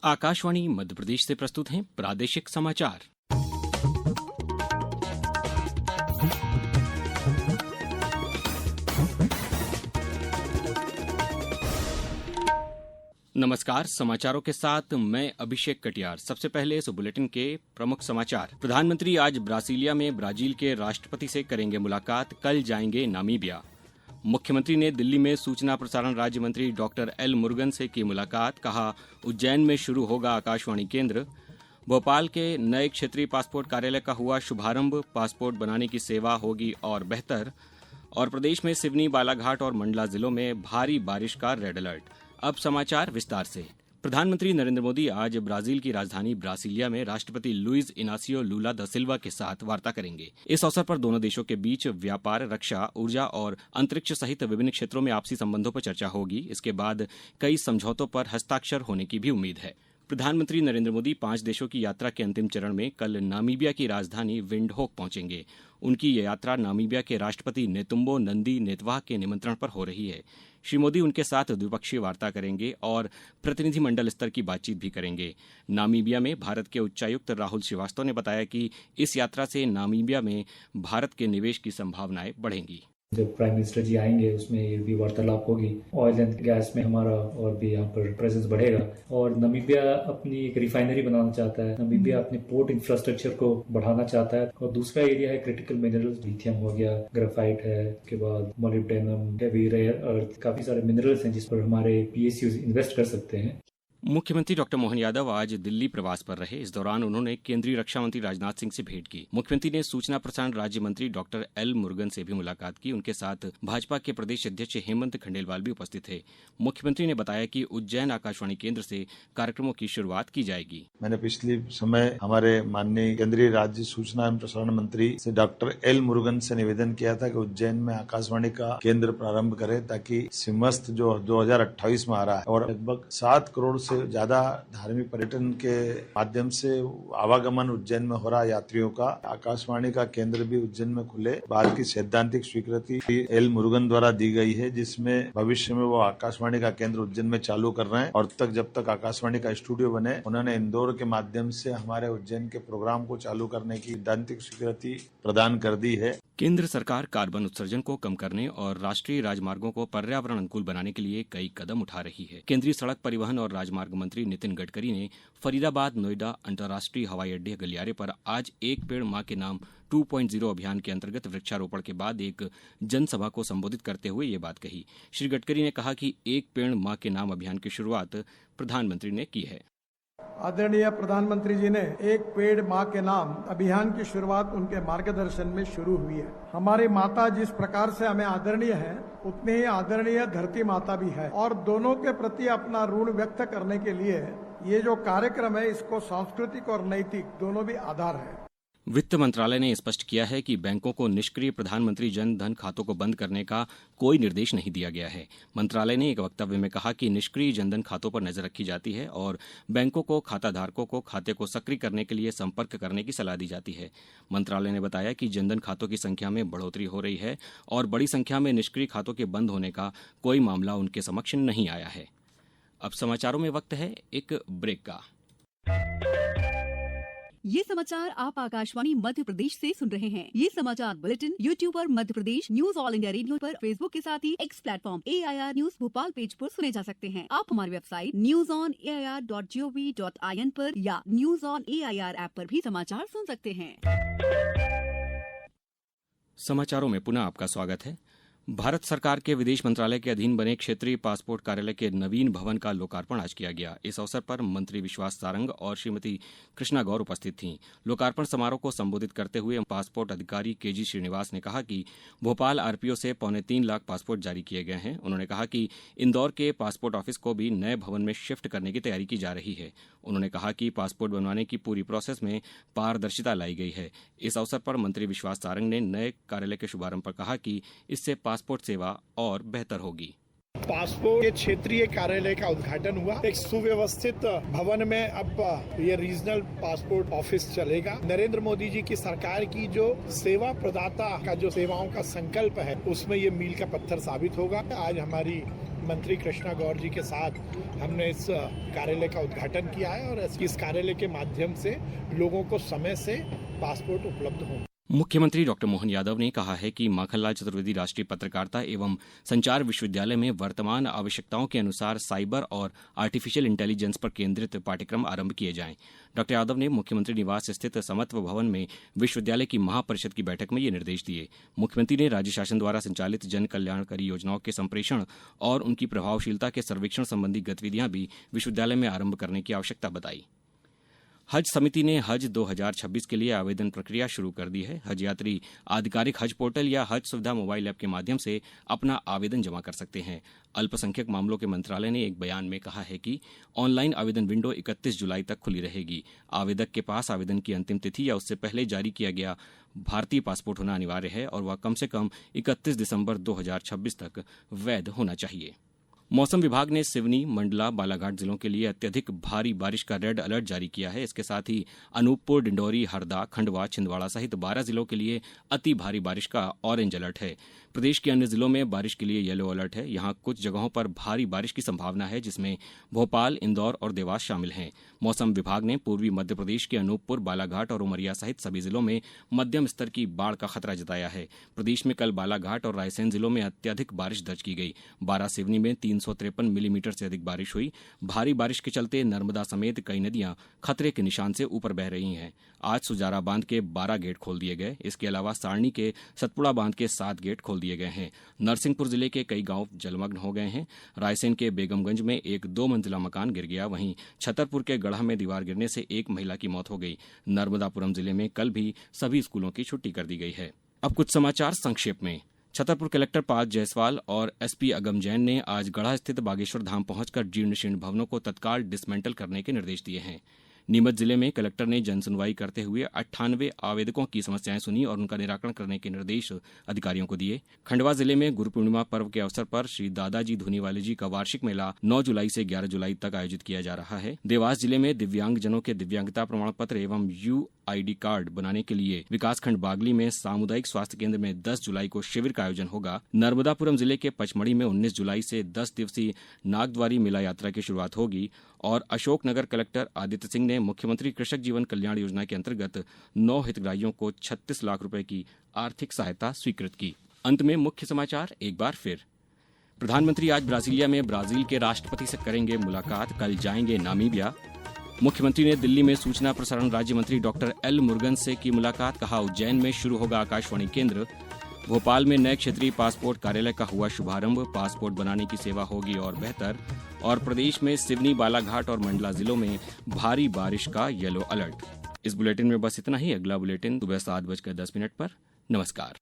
आकाशवाणी मध्य प्रदेश से प्रस्तुत हैं प्रादेशिक समाचार। नमस्कार, समाचारों के साथ मैं अभिषेक कटियार। सबसे पहले इस बुलेटिन के प्रमुख समाचार। प्रधानमंत्री आज ब्रासीलिया में ब्राजील के राष्ट्रपति से करेंगे मुलाकात, कल जाएंगे नामीबिया। मुख्यमंत्री ने दिल्ली में सूचना प्रसारण राज्य मंत्री डॉक्टर एल मुरुगन से की मुलाकात, कहा उज्जैन में शुरू होगा आकाशवाणी केंद्र। भोपाल के नए क्षेत्रीय पासपोर्ट कार्यालय का हुआ शुभारंभ, पासपोर्ट बनाने की सेवा होगी और बेहतर। और प्रदेश में सिवनी, बालाघाट और मंडला जिलों में भारी बारिश का रेड अलर्ट। अब समाचार विस्तार से। प्रधानमंत्री नरेंद्र मोदी आज ब्राजील की राजधानी ब्रासीलिया में राष्ट्रपति लुइस इनासियो लूला दा सिल्वा के साथ वार्ता करेंगे। इस अवसर पर दोनों देशों के बीच व्यापार, रक्षा, ऊर्जा और अंतरिक्ष सहित विभिन्न क्षेत्रों में आपसी संबंधों पर चर्चा होगी। इसके बाद कई समझौतों पर हस्ताक्षर होने की भी उम्मीद है। प्रधानमंत्री नरेंद्र मोदी 5 देशों की यात्रा के अंतिम चरण में कल नामीबिया की राजधानी विंडहोक पहुंचेंगे। उनकी ये यात्रा नामीबिया के राष्ट्रपति नेतुम्बो नंदी नेतवाह के निमंत्रण पर हो रही है। श्री मोदी उनके साथ द्विपक्षीय वार्ता करेंगे और प्रतिनिधिमंडल स्तर की बातचीत भी करेंगे। नामीबिया में भारत के उच्चायुक्त राहुल श्रीवास्तव ने बताया कि इस यात्रा से नामीबिया में भारत के निवेश की संभावनाएं बढ़ेंगी। जब प्राइम मिनिस्टर जी आएंगे उसमें ये भी वार्तालाप होगी। ऑयल एंड गैस में हमारा और भी यहाँ पर प्रेजेंस बढ़ेगा। और नामीबिया अपनी एक रिफाइनरी बनाना चाहता है। नामीबिया अपने पोर्ट इंफ्रास्ट्रक्चर को बढ़ाना चाहता है। और दूसरा एरिया है क्रिटिकल मिनरल्स, लिथियम हो गया, ग्रेफाइट है, उसके बाद मोलिब्डेनम, हेवी रेयर अर्थ, काफी सारे मिनरल्स हैं जिस पर हमारे पीएसयूज इन्वेस्ट कर सकते हैं। मुख्यमंत्री डॉक्टर मोहन यादव आज दिल्ली प्रवास पर रहे। इस दौरान उन्होंने केंद्रीय रक्षा मंत्री राजनाथ सिंह से भेंट की। मुख्यमंत्री ने सूचना प्रसारण राज्य मंत्री डॉक्टर एल मुरुगन से भी मुलाकात की। उनके साथ भाजपा के प्रदेश अध्यक्ष हेमंत खंडेलवाल भी उपस्थित थे। मुख्यमंत्री ने बताया कि उज्जैन आकाशवाणी केंद्र से कार्यक्रमों की शुरुआत की जाएगी। मैंने पिछले समय हमारे माननीय केंद्रीय राज्य सूचना एवं प्रसारण मंत्री से डॉक्टर एल मुरुगन से निवेदन किया था कि उज्जैन में आकाशवाणी का केंद्र प्रारंभ करे, ताकि सिमस्त जो 2028 में आ रहा है और लगभग 7 करोड़ से ज्यादा धार्मिक पर्यटन के माध्यम से आवागमन उज्जैन में हो रहा यात्रियों का, आकाशवाणी का केंद्र भी उज्जैन में खुले। बाद की सैद्धांतिक स्वीकृति एल मुरुगन द्वारा दी गई है, जिसमें भविष्य में वो आकाशवाणी का केंद्र उज्जैन में चालू कर रहे हैं। और जब तक आकाशवाणी का स्टूडियो बने, उन्होंने इंदौर के माध्यम से हमारे उज्जैन के प्रोग्राम को चालू करने की सैद्धांतिक स्वीकृति प्रदान कर दी है। केंद्र सरकार कार्बन उत्सर्जन को कम करने और राष्ट्रीय राजमार्गों को पर्यावरण अनुकूल बनाने के लिए कई कदम उठा रही है। केंद्रीय सड़क परिवहन और राजमार्ग मंत्री नितिन गडकरी ने फरीदाबाद नोएडा अंतर्राष्ट्रीय हवाई अड्डे गलियारे पर आज एक पेड़ मां के नाम 2.0 अभियान के अंतर्गत वृक्षारोपण के बाद एक जनसभा को संबोधित करते हुए ये बात कही। श्री गडकरी ने कहा कि एक पेड़ मां के नाम अभियान की शुरुआत प्रधानमंत्री ने की है। आदरणीय प्रधानमंत्री जी ने एक पेड़ माँ के नाम अभियान की शुरुआत उनके मार्गदर्शन में शुरू हुई है। हमारी माता जिस प्रकार से हमें आदरणीय है, उतनी ही आदरणीय धरती माता भी है। और दोनों के प्रति अपना ऋण व्यक्त करने के लिए ये जो कार्यक्रम है, इसको सांस्कृतिक और नैतिक दोनों भी आधार है। वित्त मंत्रालय ने स्पष्ट किया है कि बैंकों को निष्क्रिय प्रधानमंत्री जन धन खातों को बंद करने का कोई निर्देश नहीं दिया गया है। मंत्रालय ने एक वक्तव्य में कहा कि निष्क्रिय जनधन खातों पर नजर रखी जाती है और बैंकों को खाताधारकों को खाते को सक्रिय करने के लिए संपर्क करने की सलाह दी जाती है। मंत्रालय ने बताया कि जनधन खातों की संख्या में बढ़ोतरी हो रही है और बड़ी संख्या में निष्क्रिय खातों के बंद होने का कोई मामला उनके समक्ष नहीं आया है। अब समाचारों में वक्त है एक ब्रेक का। ये समाचार आप आकाशवाणी मध्य प्रदेश से सुन रहे हैं। ये समाचार बुलेटिन YouTube पर Madhya Pradesh news All India Radio पर, फेसबुक के साथ ही X platform AIR news Bhopal page पर सुने जा सकते हैं। आप हमारी वेबसाइट newsonair.gov.in पर या न्यूज ऑन AIR ऐप पर भी समाचार सुन सकते हैं। समाचारों में पुनः आपका स्वागत है। भारत सरकार के विदेश मंत्रालय के अधीन बने क्षेत्रीय पासपोर्ट कार्यालय के नवीन भवन का लोकार्पण आज किया गया। इस अवसर पर मंत्री विश्वास सारंग और श्रीमती कृष्णा गौर उपस्थित थीं। लोकार्पण समारोह को संबोधित करते हुए पासपोर्ट अधिकारी KG श्रीनिवास ने कहा कि भोपाल RPO से 3.25 लाख पासपोर्ट जारी किए गए हैं। उन्होंने कहा कि इंदौर के पासपोर्ट ऑफिस को भी नए भवन में शिफ्ट करने की तैयारी की जा रही है। उन्होंने कहा कि पासपोर्ट बनवाने की पूरी प्रोसेस में पारदर्शिता लाई गई है। इस अवसर पर मंत्री विश्वास सारंग ने नए कार्यालय के शुभारंभ पर कहा कि इससे पासपोर्ट सेवा और बेहतर होगी। पासपोर्ट के क्षेत्रीय कार्यालय का उद्घाटन हुआ। एक सुव्यवस्थित भवन में अब ये रीजनल पासपोर्ट ऑफिस चलेगा। नरेंद्र मोदी जी की सरकार की जो सेवा प्रदाता का जो सेवाओं का संकल्प है, उसमें ये मील का पत्थर साबित होगा। आज हमारी मंत्री कृष्णा गौर जी के साथ हमने इस कार्यालय का उद्घाटन किया है और इस कार्यालय के माध्यम से लोगों को समय से पासपोर्ट उपलब्ध होंगे। मुख्यमंत्री डॉक्टर मोहन यादव ने कहा है कि माखनलाल चतुर्वेदी राष्ट्रीय पत्रकारिता एवं संचार विश्वविद्यालय में वर्तमान आवश्यकताओं के अनुसार साइबर और आर्टिफिशियल इंटेलिजेंस पर केंद्रित पाठ्यक्रम आरंभ किए जाएं। डॉक्टर यादव ने मुख्यमंत्री निवास स्थित समत्व भवन में विश्वविद्यालय की महापरिषद की बैठक में ये निर्देश दिए। मुख्यमंत्री ने राज्य शासन द्वारा संचालित जन कल्याणकारी योजनाओं के संप्रेषण और उनकी प्रभावशीलता के सर्वेक्षण संबंधी गतिविधियां भी विश्वविद्यालय में आरंभ करने की आवश्यकता बताई। हज समिति ने हज 2026 के लिए आवेदन प्रक्रिया शुरू कर दी है। हज यात्री आधिकारिक हज पोर्टल या हज सुविधा मोबाइल ऐप के माध्यम से अपना आवेदन जमा कर सकते हैं। अल्पसंख्यक मामलों के मंत्रालय ने एक बयान में कहा है कि ऑनलाइन आवेदन विंडो 31 जुलाई तक खुली रहेगी। आवेदक के पास आवेदन की अंतिम तिथि या उससे पहले जारी किया गया भारतीय पासपोर्ट होना अनिवार्य है और वह कम से कम 31 दिसंबर 2026 तक वैध होना चाहिए। मौसम विभाग ने सिवनी, मंडला, बालाघाट जिलों के लिए अत्यधिक भारी बारिश का रेड अलर्ट जारी किया है। इसके साथ ही अनूपपुर, डिंडौरी, हरदा, खंडवा, छिंदवाड़ा सहित 12 जिलों के लिए अति भारी बारिश का ऑरेंज अलर्ट है। प्रदेश के अन्य जिलों में बारिश के लिए येलो अलर्ट है। यहां कुछ जगहों पर भारी बारिश की संभावना है, जिसमें भोपाल, इंदौर और देवास शामिल हैं। मौसम विभाग ने पूर्वी मध्य प्रदेश के अनूपपुर, बालाघाट और उमरिया सहित सभी जिलों में मध्यम स्तर की बाढ़ का खतरा जताया है। प्रदेश में कल बालाघाट और रायसेन जिलों में अत्यधिक बारिश दर्ज की गई। बारां सिवनी में 353 मिलीमीटर से अधिक बारिश हुई। भारी बारिश के चलते नर्मदा समेत कई नदियां खतरे के निशान से ऊपर बह रही हैं। आज सुजारा बांध के 12 गेट खोल दिए गए। इसके अलावा सारणी के सतपुड़ा बांध के 7 गेट खोल दिए गए हैं। नरसिंहपुर जिले के कई गांव जलमग्न हो गए हैं। रायसेन के बेगमगंज में एक 2 मंजिला मकान गिर गया। वहीं छतरपुर के गढ़ा में दीवार गिरने से एक महिला की मौत हो गई। नर्मदापुरम जिले में कल भी सभी स्कूलों की छुट्टी कर दी गई है। अब कुछ समाचार संक्षेप में। छतरपुर कलेक्टर पार्थ जायसवाल और एसपी अगम जैन ने आज गढ़ा स्थित बागेश्वर धाम पहुंचकर जीर्ण शीर्ण भवनों को तत्काल डिसमेंटल करने के निर्देश दिए हैं। नीमच जिले में कलेक्टर ने जनसुनवाई करते हुए 98 आवेदकों की समस्याएं सुनी और उनका निराकरण करने के निर्देश अधिकारियों को दिए। खंडवा जिले में गुरु पूर्णिमा पर्व के अवसर पर श्री दादाजी धूनीवाले जी का वार्षिक मेला 9 जुलाई से 11 जुलाई तक आयोजित किया जा रहा है। देवास जिले में दिव्यांगजनों के दिव्यांगता प्रमाण पत्र एवं UID कार्ड बनाने के लिए विकासखंड बागली में सामुदायिक स्वास्थ्य केंद्र में 10 जुलाई को शिविर का आयोजन होगा। नर्मदापुरम जिले के पचमढ़ी में 19 जुलाई से 10 दिवसीय नागद्वारी मेला यात्रा की शुरुआत होगी। और अशोकनगर कलेक्टर आदित्य सिंह ने मुख्यमंत्री कृषक जीवन कल्याण योजना के अंतर्गत 9 हितग्राहियों को 36 लाख रुपए की आर्थिक सहायता स्वीकृत की। अंत में मुख्य समाचार एक बार फिर। प्रधानमंत्री आज ब्राजीलिया में ब्राजील के राष्ट्रपति से करेंगे मुलाकात। कल जाएंगे नामीबिया। मुख्यमंत्री ने दिल्ली में सूचना प्रसारण राज्य मंत्री डॉक्टर एल मुरुगन से की मुलाकात। कहा, उज्जैन में शुरू होगा आकाशवाणी केंद्र। भोपाल में नए क्षेत्रीय पासपोर्ट कार्यालय का हुआ शुभारंभ। पासपोर्ट बनाने की सेवा होगी और बेहतर। और प्रदेश में सिवनी, बालाघाट और मंडला जिलों में भारी बारिश का येलो अलर्ट। इस बुलेटिन में बस इतना ही। अगला बुलेटिन सुबह 7:10 पर। नमस्कार।